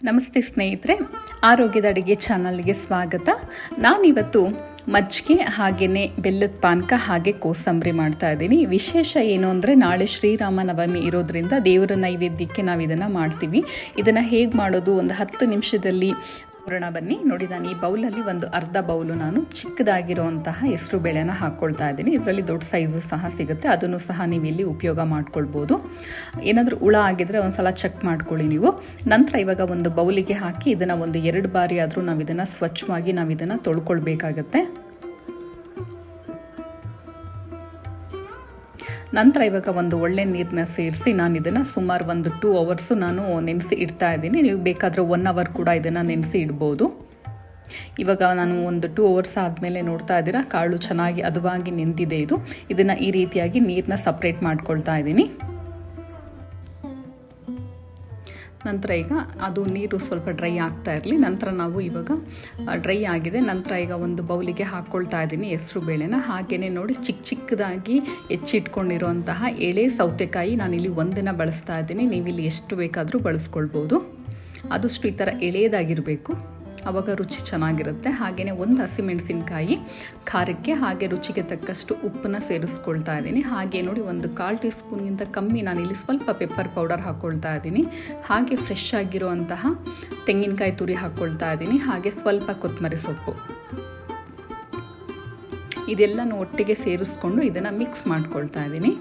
ನಮಸ್ತೆ ಸ್ನೇಹಿತರೆ, ಆರೋಗ್ಯದ ಅಡುಗೆ ಚಾನಲ್ಗೆ ಸ್ವಾಗತ. ನಾನಿವತ್ತು ಮಜ್ಜಿಗೆ ಹಾಗೆಯೇ ಬೆಲ್ಲದ ಪಾನಕ ಹಾಗೆ ಕೋಸಂಬರಿ ಮಾಡ್ತಾ ಇದ್ದೀನಿ. ವಿಶೇಷ ಏನು ಅಂದರೆ ನಾಳೆ ಶ್ರೀರಾಮ ನವಮಿ ಇರೋದ್ರಿಂದ ದೇವರ ನೈವೇದ್ಯಕ್ಕೆ ನಾವು ಇದನ್ನು ಮಾಡ್ತೀವಿ. ಇದನ್ನು ಹೇಗೆ ಮಾಡೋದು ಒಂದು 10 ನಿಮಿಷದಲ್ಲಿ ನೋಡೋಣ ಬನ್ನಿ. ನೋಡಿ, ನಾನು ಈ ಬೌಲಲ್ಲಿ ಒಂದು ಅರ್ಧ ಬೌಲು ನಾನು ಚಿಕ್ಕದಾಗಿರುವಂತಹ ಹೆಸರು ಬೇಳೆನ ಹಾಕ್ಕೊಳ್ತಾ ಇದ್ದೀನಿ. ಇದರಲ್ಲಿ ದೊಡ್ಡ ಸೈಜು ಸಹ ಸಿಗುತ್ತೆ, ಅದನ್ನು ಸಹ ನೀವು ಇಲ್ಲಿ ಉಪಯೋಗ ಮಾಡ್ಕೊಳ್ಬೋದು. ಏನಾದರೂ ಹುಳ ಆಗಿದ್ರೆ ಒಂದ್ಸಲ ಚೆಕ್ ಮಾಡ್ಕೊಳ್ಳಿ ನೀವು. ನಂತರ ಇವಾಗ ಒಂದು ಬೌಲಿಗೆ ಹಾಕಿ ಇದನ್ನು ಒಂದು 2 ಬಾರಿ ಆದರೂ ನಾವು ಇದನ್ನು ಸ್ವಚ್ಛವಾಗಿ ನಾವು ಇದನ್ನು ತೊಳ್ಕೊಳ್ಬೇಕಾಗತ್ತೆ. ನಂತರ ಇವಾಗ ಒಂದು ಒಳ್ಳೆ ನೀರನ್ನ ಸೇರಿಸಿ ನಾನು ಇದನ್ನು ಸುಮಾರು ಒಂದು 2 ಅವರ್ಸು ನಾನು ನೆನೆಸಿ ಇಡ್ತಾ ಇದ್ದೀನಿ. ನೀವು ಬೇಕಾದರೆ 1 ಅವರ್ ಕೂಡ ಇದನ್ನು ನೆನೆಸಿ ಇಡ್ಬೋದು. ಇವಾಗ ನಾನು ಒಂದು 2 ಅವರ್ಸ್ ಆದಮೇಲೆ ನೋಡ್ತಾ ಇದ್ದೀರಾ, ಕಾಳು ಚೆನ್ನಾಗಿ ಹದವಾಗಿ ನೆಂದಿದೆ. ಇದನ್ನು ಈ ರೀತಿಯಾಗಿ ನೀರನ್ನ ಸಪ್ರೇಟ್ ಮಾಡ್ಕೊಳ್ತಾ ಇದ್ದೀನಿ. ನಂತರ ಈಗ ಅದು ನೀರು ಸ್ವಲ್ಪ ಡ್ರೈ ಆಗ್ತಾ ಇರಲಿ. ನಂತರ ನಾವು ಇವಾಗ ಡ್ರೈ ಆಗಿದೆ. ನಂತರ ಈಗ ಒಂದು ಬೌಲಿಗೆ ಹಾಕ್ಕೊಳ್ತಾ ಇದ್ದೀನಿ ಹೆಸರು ಬೇಳೆನ. ಹಾಗೆಯೇ ನೋಡಿ, ಚಿಕ್ಕದಾಗಿ ಹೆಚ್ಚಿಟ್ಕೊಂಡಿರುವಂತಹ ಎಳೆ ಸೌತೆಕಾಯಿ ನಾನಿಲ್ಲಿ ಒಂದಿನ ಬಳಸ್ತಾ ಇದ್ದೀನಿ. ನೀವಿಲ್ಲಿ ಎಷ್ಟು ಬೇಕಾದರೂ ಬಳಸ್ಕೊಳ್ಬೋದು. ಆದಷ್ಟು ಈ ಥರ ಎಳೆಯದಾಗಿರಬೇಕು, ಆವಾಗ ರುಚಿ ಚೆನ್ನಾಗಿರುತ್ತೆ. ಹಾಗೆಯೇ ಒಂದು ಹಸಿಮೆಣಸಿನಕಾಯಿ ಖಾರಕ್ಕೆ, ಹಾಗೆ ರುಚಿಗೆ ತಕ್ಕಷ್ಟು ಉಪ್ಪನ್ನ ಸೇರಿಸ್ಕೊಳ್ತಾ ಇದ್ದೀನಿ. ಹಾಗೆ ನೋಡಿ, ಒಂದು 1/4 ಟೀ ಸ್ಪೂನ್ಗಿಂತ ಕಮ್ಮಿ ನಾನಿಲ್ಲಿ ಸ್ವಲ್ಪ ಪೆಪ್ಪರ್ ಪೌಡರ್ ಹಾಕ್ಕೊಳ್ತಾ ಇದ್ದೀನಿ. ಹಾಗೆ ಫ್ರೆಶ್ ಆಗಿರುವಂತಹ ತೆಂಗಿನಕಾಯಿ ತುರಿ ಹಾಕ್ಕೊಳ್ತಾ ಇದ್ದೀನಿ. ಹಾಗೆ ಸ್ವಲ್ಪ ಕೊತ್ತಂಬರಿ ಸೊಪ್ಪು, ಇದೆಲ್ಲನೂ ಒಟ್ಟಿಗೆ ಸೇರಿಸ್ಕೊಂಡು ಇದನ್ನು ಮಿಕ್ಸ್ ಮಾಡ್ಕೊಳ್ತಾ ಇದ್ದೀನಿ.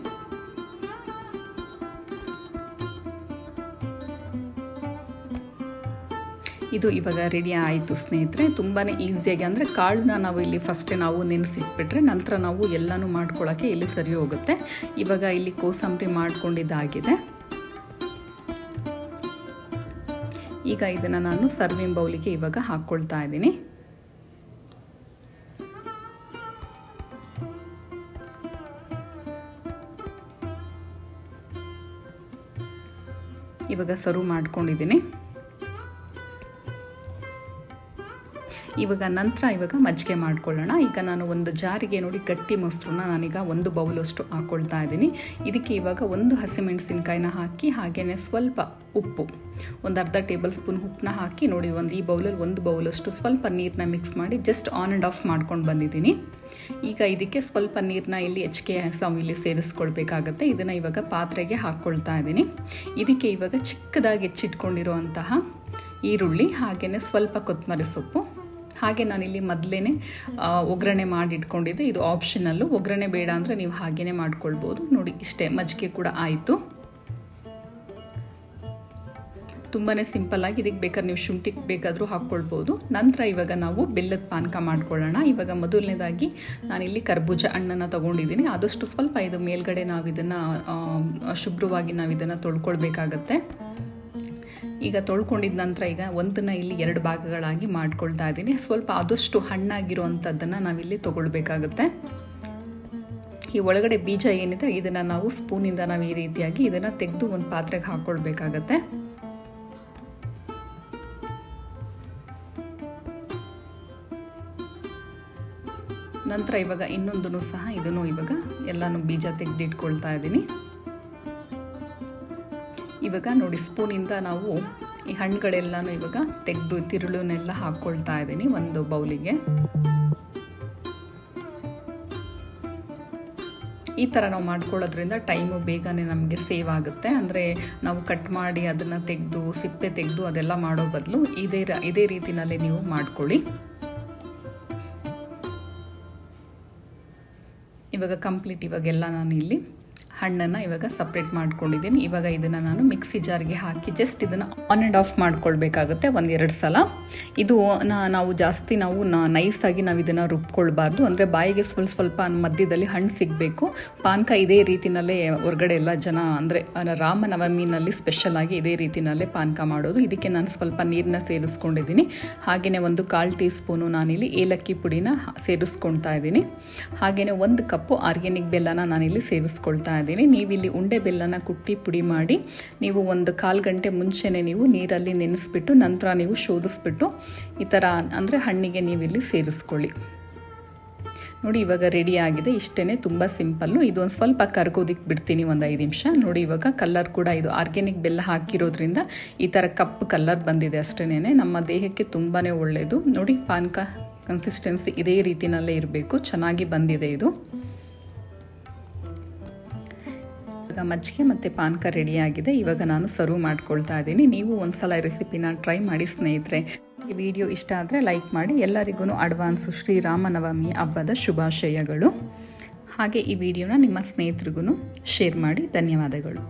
ಇದು ಇವಾಗ ರೆಡಿ ಆಯಿತು ಸ್ನೇಹಿತರೆ. ತುಂಬಾ ಈಸಿಯಾಗಿ, ಅಂದರೆ ಕಾಳನ್ನ ನಾವು ಇಲ್ಲಿ ಫಸ್ಟೇ ನಾವು ನೆನೆಸಿಟ್ಬಿಟ್ರೆ ನಂತರ ನಾವು ಎಲ್ಲನೂ ಮಾಡ್ಕೊಳ್ಳೋಕ್ಕೆ ಇಲ್ಲಿ ಸರಿ ಹೋಗುತ್ತೆ. ಇವಾಗ ಇಲ್ಲಿ ಕೋಸಂಬರಿ ಮಾಡ್ಕೊಂಡಿದ್ದಾಗಿದೆ. ಈಗ ಇದನ್ನು ನಾನು ಸರ್ವಿಂಗ್ ಬೌಲಿಗೆ ಇವಾಗ ಹಾಕ್ಕೊಳ್ತಾ ಇದ್ದೀನಿ. ಇವಾಗ ಸರ್ವ್ ಮಾಡ್ಕೊಂಡಿದ್ದೀನಿ. ಇವಾಗ ನಂತರ ಮಜ್ಜಿಗೆ ಮಾಡ್ಕೊಳ್ಳೋಣ. ಈಗ ನಾನು ಒಂದು ಜಾರಿಗೆ ನೋಡಿ ಗಟ್ಟಿ ಮೊಸರನ್ನ ನಾನೀಗ 1 ಬೌಲಷ್ಟು ಹಾಕ್ಕೊಳ್ತಾ ಇದ್ದೀನಿ. ಇದಕ್ಕೆ ಇವಾಗ ಒಂದು ಹಸಿಮೆಣಸಿನಕಾಯಿನ ಹಾಕಿ, ಹಾಗೆಯೇ ಸ್ವಲ್ಪ ಉಪ್ಪು, ಒಂದು ಅರ್ಧ ಟೇಬಲ್ ಸ್ಪೂನ್ ಉಪ್ಪನ್ನ ಹಾಕಿ ನೋಡಿ, ಈ ಬೌಲಲ್ಲಿ 1 ಬೌಲಷ್ಟು ಸ್ವಲ್ಪ ನೀರನ್ನ ಮಿಕ್ಸ್ ಮಾಡಿ ಜಸ್ಟ್ ಆನ್ ಆ್ಯಂಡ್ ಆಫ್ ಮಾಡ್ಕೊಂಡು ಬಂದಿದ್ದೀನಿ. ಈಗ ಇದಕ್ಕೆ ಸ್ವಲ್ಪ ನೀರನ್ನ ಇಲ್ಲಿ ಹೆಚ್ಚಿಗೆ ನಾವು ಇಲ್ಲಿ ಸೇರಿಸ್ಕೊಳ್ಬೇಕಾಗತ್ತೆ. ಇದನ್ನು ಇವಾಗ ಪಾತ್ರೆಗೆ ಹಾಕ್ಕೊಳ್ತಾ ಇದ್ದೀನಿ. ಇದಕ್ಕೆ ಇವಾಗ ಚಿಕ್ಕದಾಗಿ ಹೆಚ್ಚಿಟ್ಕೊಂಡಿರುವಂತಹ ಈರುಳ್ಳಿ, ಹಾಗೆಯೇ ಸ್ವಲ್ಪ ಕೊತ್ತಂಬರಿ ಸೊಪ್ಪು, ಹಾಗೆ ನಾನಿಲ್ಲಿ ಮೊದಲೇ ಒಗ್ಗರಣೆ ಮಾಡಿ ಇಟ್ಕೊಂಡಿದ್ದೆ. ಇದು ಆಪ್ಷನಲ್ಲು, ಒಗ್ಗರಣೆ ಬೇಡ ಅಂದರೆ ನೀವು ಹಾಗೇ ಮಾಡ್ಕೊಳ್ಬೋದು. ನೋಡಿ, ಇಷ್ಟೇ, ಮಜ್ಜಿಗೆ ಕೂಡ ಆಯಿತು. ತುಂಬಾ ಸಿಂಪಲ್ಲಾಗಿ. ಇದಕ್ಕೆ ಬೇಕಾದ್ರೆ ನೀವು ಶುಂಠಿ ಬೇಕಾದರೂ ಹಾಕ್ಕೊಳ್ಬೋದು. ನಂತರ ಇವಾಗ ನಾವು ಬೆಲ್ಲದ ಪಾನಕ ಮಾಡ್ಕೊಳ್ಳೋಣ. ಇವಾಗ ಮೊದಲನೇದಾಗಿ ನಾನಿಲ್ಲಿ ಕರ್ಬೂಜ ಹಣ್ಣನ್ನು ತೊಗೊಂಡಿದ್ದೀನಿ. ಆದಷ್ಟು ಸ್ವಲ್ಪ ಇದು ಮೇಲ್ಗಡೆ ನಾವು ಇದನ್ನು ಶುಭ್ರವಾಗಿ ನಾವು ಇದನ್ನು ತೊಳ್ಕೊಳ್ಬೇಕಾಗತ್ತೆ. ಈಗ ತೊಳ್ಕೊಂಡಿದ ನಂತರ ಈಗ ಒಂದನ್ನು ಇಲ್ಲಿ 2 ಭಾಗಗಳಾಗಿ ಮಾಡ್ಕೊಳ್ತಾ ಇದ್ದೀನಿ. ಸ್ವಲ್ಪ ಆದಷ್ಟು ಹಣ್ಣಾಗಿರುವಂಥದ್ದನ್ನು ನಾವಿಲ್ಲಿ ತೊಗೊಳ್ಬೇಕಾಗತ್ತೆ. ಈ ಒಳಗಡೆ ಬೀಜ ಏನಿದೆ ಇದನ್ನು ನಾವು ಸ್ಪೂನಿಂದ ನಾವು ಈ ರೀತಿಯಾಗಿ ಇದನ್ನು ತೆಗೆದು ಒಂದು ಪಾತ್ರೆಗೆ ಹಾಕ್ಕೊಳ್ಬೇಕಾಗತ್ತೆ. ನಂತರ ಇವಾಗ ಇನ್ನೊಂದನ್ನು ಸಹ ಇದನ್ನು ಇವಾಗ ಎಲ್ಲನೂ ಬೀಜ ತೆಗೆದಿಟ್ಕೊಳ್ತಾ ಇದ್ದೀನಿ. ಇವಾಗ ನೋಡಿ, ಸ್ಪೂನಿಂದ ನಾವು ಈ ಹಣ್ಣುಗಳೆಲ್ಲನೂ ಇವಾಗ ತೆಗೆದು ತಿರುಳನ್ನೆಲ್ಲ ಹಾಕ್ಕೊಳ್ತಾ ಇದ್ದೀನಿ ಒಂದು ಬೌಲಿಗೆ. ಈ ಥರ ನಾವು ಮಾಡ್ಕೊಳ್ಳೋದ್ರಿಂದ ಟೈಮು ಬೇಗನೆ ನಮಗೆ ಸೇವ್ ಆಗುತ್ತೆ. ಅಂದರೆ ನಾವು ಕಟ್ ಮಾಡಿ ಅದನ್ನು ತೆಗೆದು ಸಿಪ್ಪೆ ತೆಗೆದು ಅದೆಲ್ಲ ಮಾಡೋ ಬದಲು ಇದೇ ರೀತಿಯಲ್ಲೇ ನೀವು ಮಾಡ್ಕೊಳ್ಳಿ. ಇವಾಗ ಕಂಪ್ಲೀಟ್ ಇವಾಗೆಲ್ಲ ನಾನು ಇಲ್ಲಿ ಹಣ್ಣನ್ನು ಇವಾಗ ಸಪ್ರೇಟ್ ಮಾಡ್ಕೊಂಡಿದ್ದೀನಿ. ಇವಾಗ ಇದನ್ನು ನಾನು ಮಿಕ್ಸಿ ಜಾರ್ಗೆ ಹಾಕಿ ಜಸ್ಟ್ ಇದನ್ನು ಆನ್ ಆ್ಯಂಡ್ ಆಫ್ ಮಾಡ್ಕೊಳ್ಬೇಕಾಗುತ್ತೆ 1-2 ಸಲ. ಇದು ನಾವು ಜಾಸ್ತಿ ನೈಸಾಗಿ ನಾವು ಇದನ್ನು ರುಬ್ಕೊಳ್ಬಾರ್ದು. ಅಂದರೆ ಬಾಯಿಗೆ ಸ್ವಲ್ಪ ಮಧ್ಯದಲ್ಲಿ ಹಣ್ಣು ಸಿಗಬೇಕು. ಪಾನಕ ಇದೇ ರೀತಿಯಲ್ಲೇ ಹೊರಗಡೆ ಎಲ್ಲ ಜನ, ಅಂದರೆ ರಾಮನವಮಿನಲ್ಲಿ ಸ್ಪೆಷಲಾಗಿ ಇದೇ ರೀತಿಯಲ್ಲೇ ಪಾನಕ ಮಾಡೋದು. ಇದಕ್ಕೆ ನಾನು ಸ್ವಲ್ಪ ನೀರನ್ನ ಸೇರಿಸ್ಕೊಂಡಿದ್ದೀನಿ. ಹಾಗೆಯೇ ಒಂದು 1/4 ಟೀ ಸ್ಪೂನು ನಾನಿಲ್ಲಿ ಏಲಕ್ಕಿ ಪುಡಿನ ಸೇರಿಸ್ಕೊಳ್ತಾ ಇದ್ದೀನಿ. ಹಾಗೆಯೇ 1 ಕಪ್ಪು ಆರ್ಗ್ಯಾನಿಕ್ ಬೆಲ್ಲನ ನಾನಿಲ್ಲಿ ಸೇರಿಸ್ಕೊಳ್ತಾ ಇದ್ದೀನಿ. ನೀವಿಲ್ಲಿ ಉಂಡೆ ಬೆಲ್ಲನ ಕುಟ್ಟಿ ಪುಡಿ ಮಾಡಿ ನೀವು ಒಂದು 1/4 ಗಂಟೆ ಮುಂಚೆನೇ ನೀವು ನೀರಲ್ಲಿ ನೆನೆಸ್ಬಿಟ್ಟು ನಂತರ ನೀವು ಶೋಧಿಸ್ಬಿಟ್ಟು ಈ ಥರ ಅಂದರೆ ಹಣ್ಣಿಗೆ ನೀವಿಲ್ಲಿ ಸೇರಿಸ್ಕೊಳ್ಳಿ. ನೋಡಿ ಇವಾಗ ರೆಡಿ ಆಗಿದೆ. ಇಷ್ಟೇ, ತುಂಬ ಸಿಂಪಲ್ಲು. ಇದು ಒಂದು ಸ್ವಲ್ಪ ಕರ್ಗೋದಿಕ್ಕೆ ಬಿಡ್ತೀನಿ ಒಂದು 5 ನಿಮಿಷ. ನೋಡಿ ಇವಾಗ ಕಲರ್ ಕೂಡ ಇದು ಆರ್ಗ್ಯಾನಿಕ್ ಬೆಲ್ಲ ಹಾಕಿರೋದ್ರಿಂದ ಈ ಥರ ಕಪ್ಪು ಕಲರ್ ಬಂದಿದೆ ಅಷ್ಟೇನೆ. ನಮ್ಮ ದೇಹಕ್ಕೆ ತುಂಬಾ ಒಳ್ಳೆಯದು. ನೋಡಿ ಪಾನಕ ಕನ್ಸಿಸ್ಟೆನ್ಸಿ ಇದೇ ರೀತಿನಲ್ಲೇ ಇರಬೇಕು. ಚೆನ್ನಾಗಿ ಬಂದಿದೆ ಇದು. ಇವಾಗ ಮಜ್ಜಿಗೆ ಮತ್ತು ಪಾನಕ ರೆಡಿಯಾಗಿದೆ. ಇವಾಗ ನಾನು ಸರ್ವ್ ಮಾಡ್ಕೊಳ್ತಾ ಇದ್ದೀನಿ. ನೀವು ಒಂದ್ಸಲ ರೆಸಿಪಿನ ಟ್ರೈ ಮಾಡಿ ಸ್ನೇಹಿತರೆ. ಈ ವಿಡಿಯೋ ಇಷ್ಟ ಆದರೆ ಲೈಕ್ ಮಾಡಿ. ಎಲ್ಲರಿಗೂ ಅಡ್ವಾನ್ಸು ಶ್ರೀರಾಮನವಮಿ ಹಬ್ಬದ ಶುಭಾಶಯಗಳು. ಹಾಗೆ ಈ ವಿಡಿಯೋನ ನಿಮ್ಮ ಸ್ನೇಹಿತರಿಗೂ ಶೇರ್ ಮಾಡಿ. ಧನ್ಯವಾದಗಳು.